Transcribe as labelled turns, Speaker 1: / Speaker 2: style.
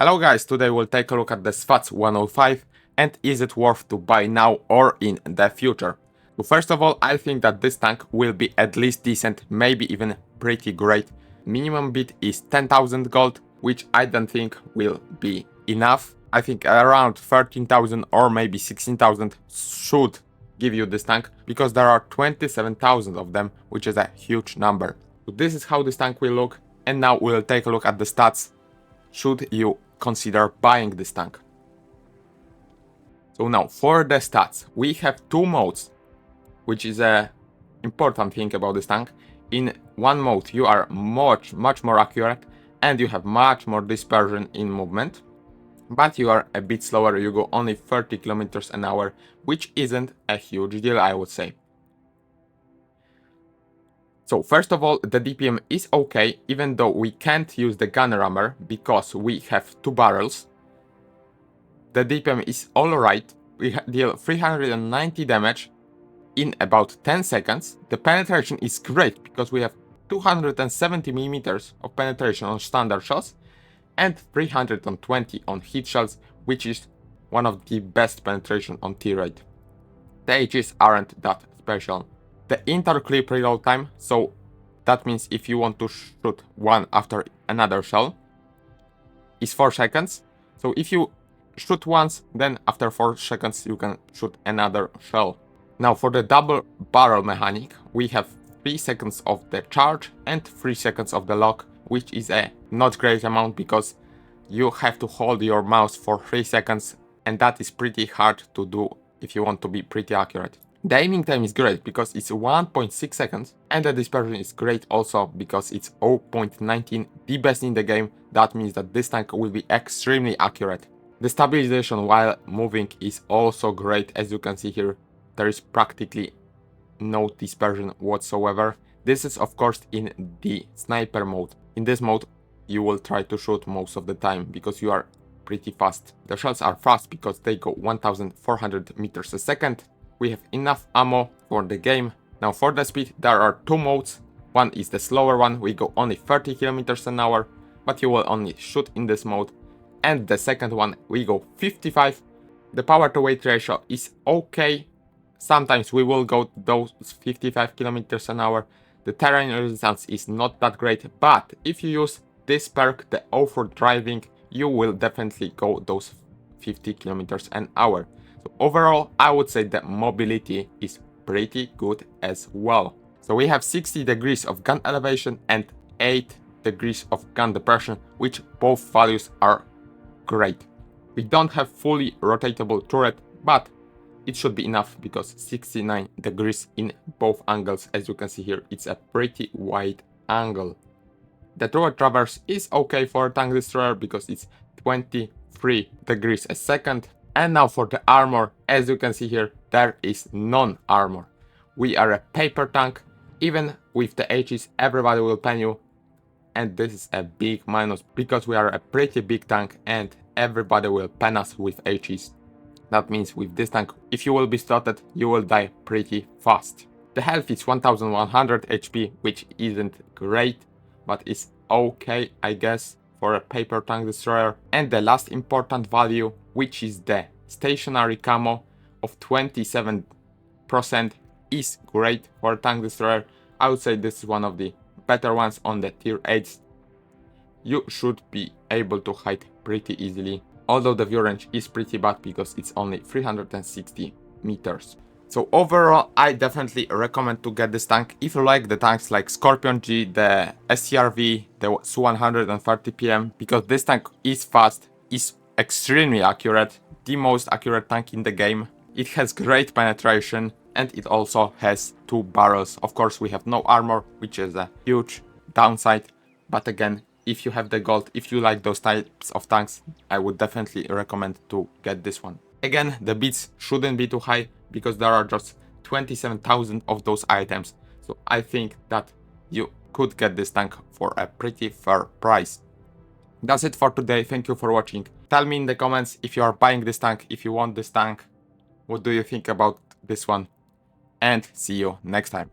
Speaker 1: Hello guys, today we'll take a look at the SFAC 105 and is it worth to buy now or in the future. So first of all, I think that this tank will be at least decent, maybe even pretty great. Minimum bid is 10,000 gold, which I don't think will be enough. I think around 13,000 or maybe 16,000 should give you this tank, because there are 27,000 of them, which is a huge number. So this is how this tank will look, and now we'll take a look at the stats should you consider buying this tank. So now for the stats, we have two modes, which is a important thing about this tank. In one mode you are much more accurate and you have much more dispersion in movement, but you are a bit slower, you go only 30 kilometers an hour, which isn't a huge deal, I would say. So first of all, the DPM is okay, even though we can't use the gun rammer because we have two barrels. The DPM is alright, we deal 390 damage in about 10 seconds. The penetration is great because we have 270 mm of penetration on standard shells and 320 on hit shells, which is one of the best penetration on T-rate. The HEs aren't that special. The interclip reload time, so that means if you want to shoot one after another shell, is 4 seconds. So if you shoot once, then after 4 seconds you can shoot another shell. Now for the double barrel mechanic, we have 3 seconds of the charge and 3 seconds of the lock, which is a not great amount because you have to hold your mouse for 3 seconds, and that is pretty hard to do if you want to be pretty accurate. The aiming time is great because it's 1.6 seconds, and the dispersion is great also because it's 0.19, the best in the game. That means that this tank will be extremely accurate. The stabilization while moving is also great. As you can see here, there is practically no dispersion whatsoever. This is of course in the sniper mode. In this mode you will try to shoot most of the time because you are pretty fast. The shells are fast because they go 1400 meters a second. We have enough ammo for the game. Now for the speed, there are two modes. One is the slower one, we go only 30 kilometers an hour, but you will only shoot in this mode. And the second one, we go 55. The power to weight ratio is okay. Sometimes we will go those 55 kilometers an hour. The terrain resistance is not that great, but if you use this perk, the off-road driving, you will definitely go those 50 kilometers an hour. So overall, I would say that mobility is pretty good as well. So we have 60 degrees of gun elevation and 8 degrees of gun depression, which both values are great. We don't have fully rotatable turret, but it should be enough because 69 degrees in both angles. As you can see here, it's a pretty wide angle. The turret traverse is okay for a tank destroyer because it's 23 degrees a second. And now for the armor, as you can see here, there is none armor. We are a paper tank, even with the H's everybody will pan you, and this is a big minus because we are a pretty big tank and everybody will pan us with H's. That means with this tank, if you will be spotted, you will die pretty fast. The health is 1100 HP, which isn't great, but is okay, I guess, for a paper tank destroyer. And the last important value, which is the stationary camo of 27%, is great for a tank destroyer. I would say this is one of the better ones on the tier 8s. You should be able to hide pretty easily, although the view range is pretty bad because it's only 360 meters. So overall, I definitely recommend to get this tank if you like the tanks like Scorpion G, the SCRV, the Su-130 PM, because this tank is fast, is extremely accurate, the most accurate tank in the game. It has great penetration and it also has two barrels. Of course, we have no armor, which is a huge downside, but again, if you have the gold, if you like those types of tanks, I would definitely recommend to get this one. Again, the bids shouldn't be too high because there are just 27,000 of those items. So I think that you could get this tank for a pretty fair price. That's it for today. Thank you for watching. Tell me in the comments if you are buying this tank, if you want this tank, what do you think about this one, and see you next time.